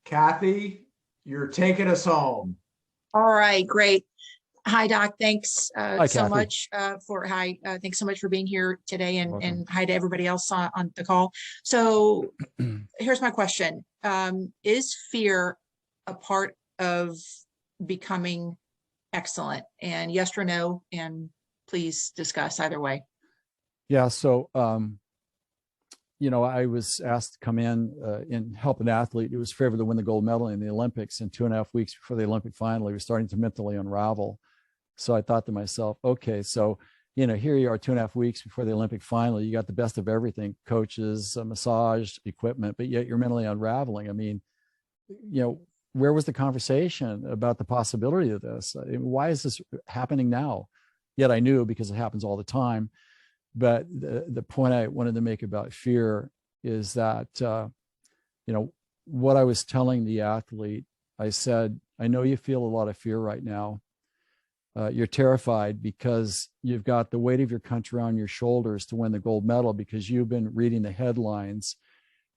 Cathy, you're taking us home. All right, great. Hi, Doc. Thanks Hi, so Cathy. much thanks so much for being here today, and Welcome. hi to everybody else on the call. So here's my question. Is fear a part of becoming excellent? And yes or no, and please discuss either way. Yeah, so I was asked to come in and help an athlete who was favored to win the gold medal in the Olympics, and 2.5 weeks before the Olympic final, he was starting to mentally unravel. So I thought to myself, okay, so here you are 2.5 weeks before the Olympic final. You got the best of everything: coaches, massage, equipment, but yet you're mentally unraveling. I mean, where was the conversation about the possibility of this? Why is this happening now? Yet I knew, because it happens all the time. But the point I wanted to make about fear is that, what I was telling the athlete, I said, I know you feel a lot of fear right now. You're terrified because you've got the weight of your country on your shoulders to win the gold medal, because you've been reading the headlines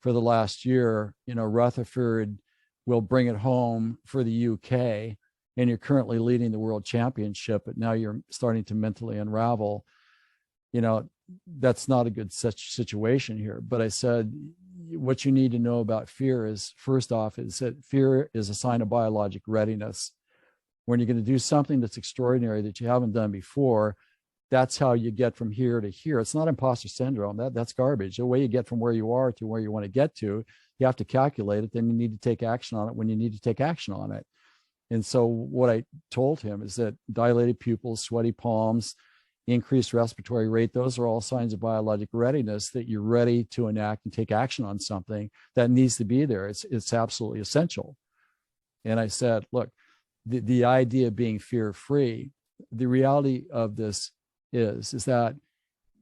for the last year. Rutherford will bring it home for the UK, and you're currently leading the world championship, but now you're starting to mentally unravel. That's not a good such situation here. But I said, what you need to know about fear is, first off, is that fear is a sign of biologic readiness. When you're going to do something that's extraordinary that you haven't done before, that's how you get from here to here. It's not imposter syndrome. That's garbage. The way you get from where you are to where you want to get to, you have to calculate it. Then you need to take action on it when you need to take action on it. And so what I told him is that dilated pupils, sweaty palms, increased respiratory rate, those are all signs of biologic readiness, that you're ready to enact and take action on something that needs to be there. It's absolutely essential. And I said, look, the idea of being fear-free, the reality of this is that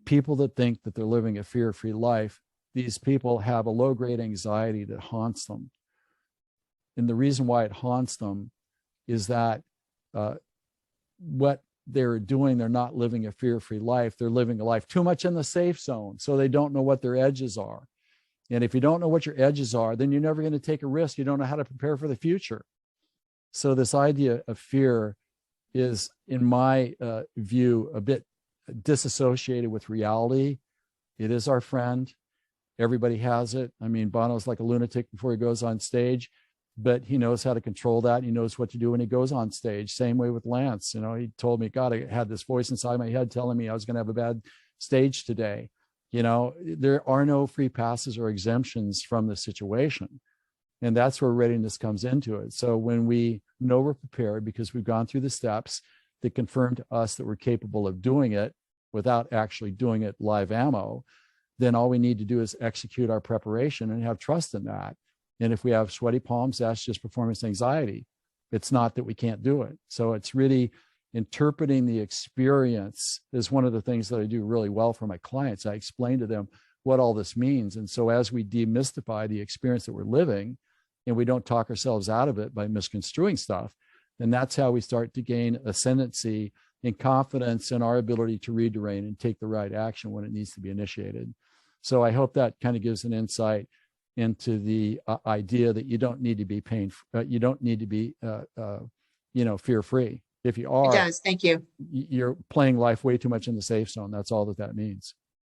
people that think that they're living a fear-free life, these people have a low-grade anxiety that haunts them. And the reason why it haunts them is that what they're doing, they're not living a fear-free life. They're living a life too much in the safe zone, so they don't know what their edges are. And if you don't know what your edges are, then you're never going to take a risk. You don't know how to prepare for the future. So this idea of fear is, in my view, a bit disassociated with reality. It is our friend. Everybody has it. I mean, Bono's like a lunatic before he goes on stage, but he knows how to control that. He knows what to do when he goes on stage. Same way with Lance. He told me, God, I had this voice inside my head telling me I was going to have a bad stage today. There are no free passes or exemptions from the situation. And that's where readiness comes into it. So when we know we're prepared because we've gone through the steps that confirm to us that we're capable of doing it without actually doing it live ammo, then all we need to do is execute our preparation and have trust in that. And if we have sweaty palms, that's just performance anxiety. It's not that we can't do it. So it's really interpreting the experience is one of the things that I do really well for my clients. I explain to them what all this means. And so as we demystify the experience that we're living, and we don't talk ourselves out of it by misconstruing stuff, then that's how we start to gain ascendancy and confidence in our ability to read terrain and take the right action when it needs to be initiated. So I hope that kind of gives an insight into the idea that you don't need to be you don't need to be fear-free. If you are, It does. Thank you. You're playing life way too much in the safe zone. That's all that means.